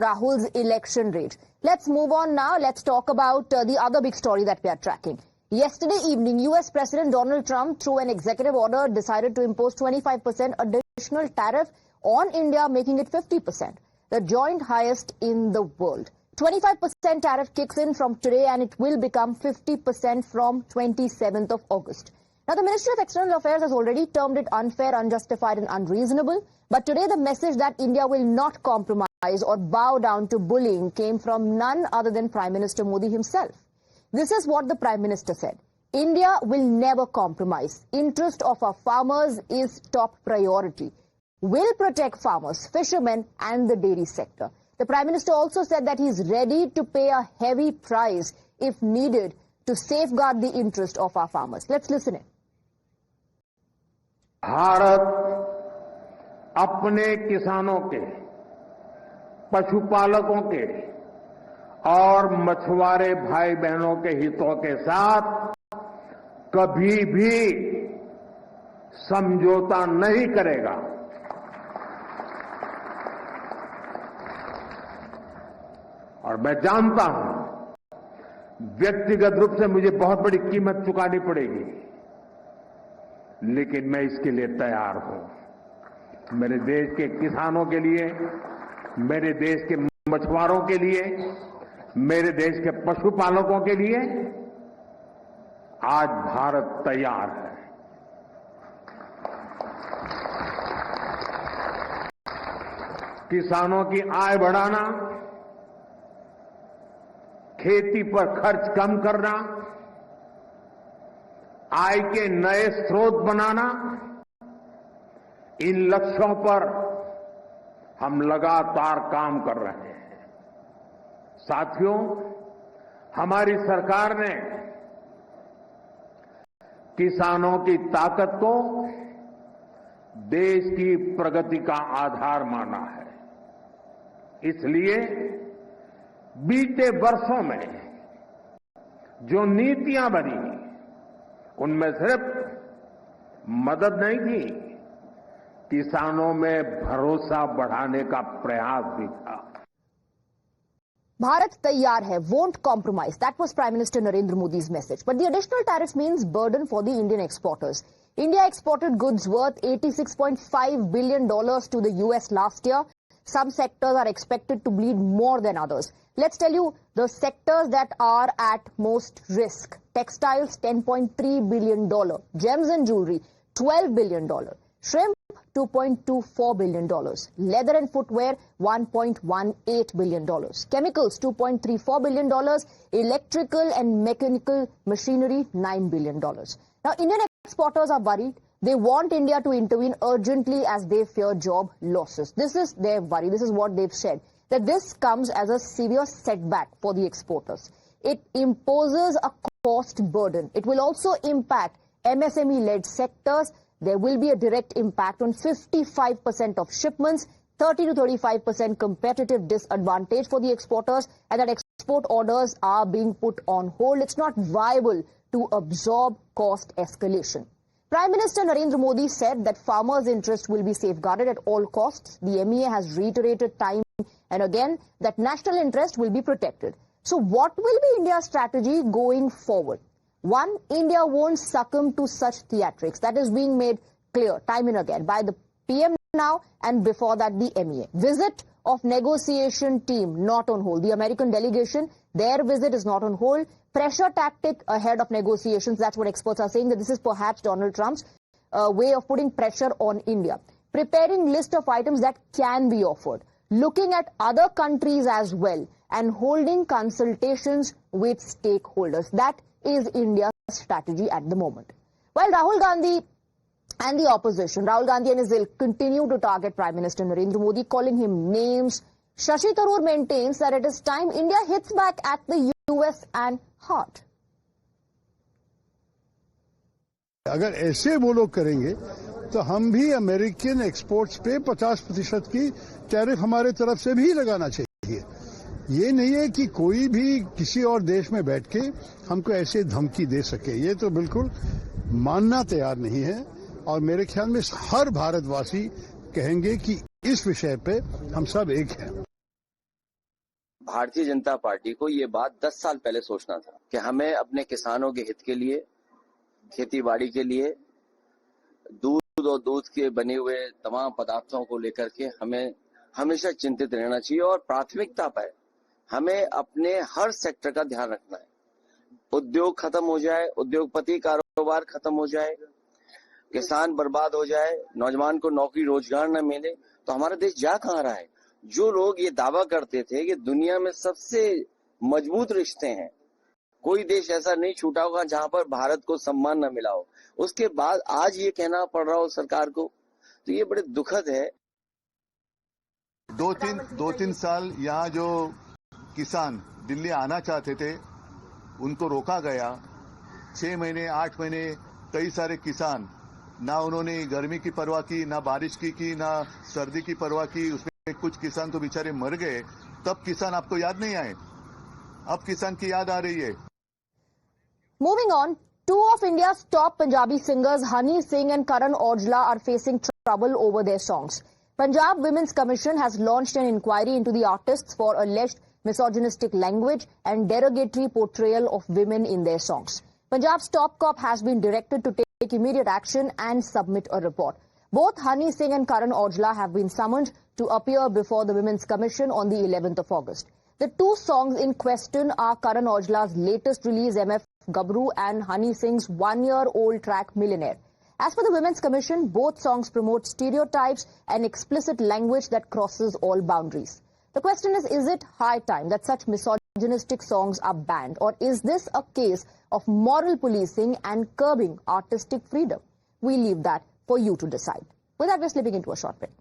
Rahul's election rage. Let's move on now. Let's talk about the other big story that we are tracking. Yesterday evening, US President Donald Trump, through an executive order, decided to impose 25% additional tariff on India, making it 50%, the joint highest in the world. 25% tariff kicks in from today and it will become 50% from 27th of August. Now, the Ministry of External Affairs has already termed it unfair, unjustified and unreasonable. But today, the message that India will not compromise or bow down to bullying came from none other than Prime Minister Modi himself. This is what the Prime Minister said. India will never compromise. Interest of our farmers is top priority. Will protect farmers, fishermen and the dairy sector. The Prime Minister also said that he is ready to pay a heavy price if needed to safeguard the interest of our farmers. Let's listen in. Bharat अपने किसानों के, पशुपालकों के और मछुआरे भाई बहनों के हितों के साथ कभी भी समझौता नहीं करेगा। और मैं जानता हूं व्यक्तिगत रूप से मुझे बहुत बड़ी कीमत चुकानी पड़ेगी, लेकिन मैं इसके लिए तैयार हूं। मेरे देश के किसानों के लिए, मेरे देश के मछुआरों के लिए, मेरे देश के पशुपालकों के लिए आज भारत तैयार है। किसानों की आय बढ़ाना, खेती पर खर्च कम करना, आय के नए स्रोत बनाना, इन लक्ष्यों पर हम लगातार काम कर रहे हैं। साथियों, हमारी सरकार ने किसानों की ताकत को देश की प्रगति का आधार माना है। इसलिए बीते वर्षों में जो नीतियां बनी, उनमें सिर्फ मदद नहीं थी, किसानों में भरोसा बढ़ाने का प्रयास भी था। Bharat taiyar hai, won't compromise. That was Prime Minister Narendra Modi's message. But the additional tariff means burden for the Indian exporters. India exported goods worth $86.5 billion to the US last year. Some sectors are expected to bleed more than others. Let's tell you the sectors that are at most risk. Textiles, $10.3 billion. Gems and jewelry, $12 billion. Shrimp, $2.24 billion. Leather and footwear, $1.18 billion. Chemicals, $2.34 billion. Electrical and mechanical machinery, $9 billion. Now, Indian exporters are worried. They want India to intervene urgently as they fear job losses. This is their worry. This is what they've said, that this comes as a severe setback for the exporters. It imposes a cost burden. It will also impact MSME-led sectors. There will be a direct impact on 55% of shipments, 30 to 35% competitive disadvantage for the exporters, and that export orders are being put on hold. It's not viable to absorb cost escalation. Prime Minister Narendra Modi said that farmers' interest will be safeguarded at all costs. The MEA has reiterated time and again that national interest will be protected. So what will be India's strategy going forward? One, India won't succumb to such theatrics. That is being made clear time and again by the PM now and before that the MEA. Visit of negotiation team not on hold. The American delegation, their visit is not on hold. Pressure tactic ahead of negotiations. That's what experts are saying, that this is perhaps Donald Trump's way of putting pressure on India. Preparing list of items that can be offered. Looking at other countries as well and holding consultations with stakeholders. That is India's strategy at the moment. While Rahul Gandhi and the opposition, Rahul Gandhi and his ilk, continue to target Prime Minister Narendra Modi, calling him names, Shashi Tharoor maintains that it is time India hits back at the US and hard. अगर ऐसे वो लोग करेंगे तो हम भी American exports पे 50% की टैरिफ हमारे तरफ से भी लगाना चाहिए। ये नहीं है कि कोई भी किसी और देश में बैठ के हमको ऐसे धमकी दे सके, ये तो बिल्कुल मानना तैयार नहीं है। और मेरे ख्याल में हर भारतवासी कहेंगे कि इस विषय पे हम सब एक हैं। भारतीय जनता पार्टी को ये बात 10 साल पहले सोचना था कि हमें अपने किसानों के हित के लिए, खेती बाड़ी के लिए, दूध और दूध के बने हुए तमाम पदार्थों को लेकर के हमें हमेशा चिंतित रहना चाहिए और प्राथमिकता पर हमें अपने हर सेक्टर का ध्यान रखना है। उद्योग खत्म हो जाए, उद्योगपति कारोबार खत्म हो जाए, किसान बर्बाद हो जाए, नौजवान को नौकरी रोजगार न मिले, तो हमारा देश जा कहाँ रहा है। जो लोग ये दावा करते थे कि दुनिया में सबसे मजबूत रिश्ते हैं, कोई देश ऐसा नहीं छूटा होगा जहां पर भारत को सम्मान न मिला हो, उसके बाद आज ये कहना पड़ रहा हो सरकार को, तो ये बड़े दुखद है। दो तीन साल यहाँ जो किसान दिल्ली आना चाहते थे उनको रोका गया। 6 महीने 8 महीने कई सारे किसान, ना उन्होंने गर्मी की परवाह की, ना बारिश की ना सर्दी की परवाह की। उसमें कुछ किसान तो बेचारे मर गए। तब किसान आपको याद नहीं आए, अब किसान की याद आ रही है। Moving on, two of India's top Punjabi singers, Honey Singh and Karan Aujla, are facing trouble over their songs. Punjab Women's Commission has launched an inquiry into the artists for alleged misogynistic language and derogatory portrayal of women in their songs. Punjab's top cop has been directed to take immediate action and submit a report. Both Honey Singh and Karan Aujla have been summoned to appear before the Women's Commission on the 11th of August. The two songs in question are Karan Aujla's latest release, MF Gabru, and Honey Singh's one-year-old track, Millionaire. As per the Women's Commission, both songs promote stereotypes and explicit language that crosses all boundaries. The question is it high time that such misogynistic songs are banned, or is this a case of moral policing and curbing artistic freedom? We leave that for you to decide. With that, we're slipping into a short break.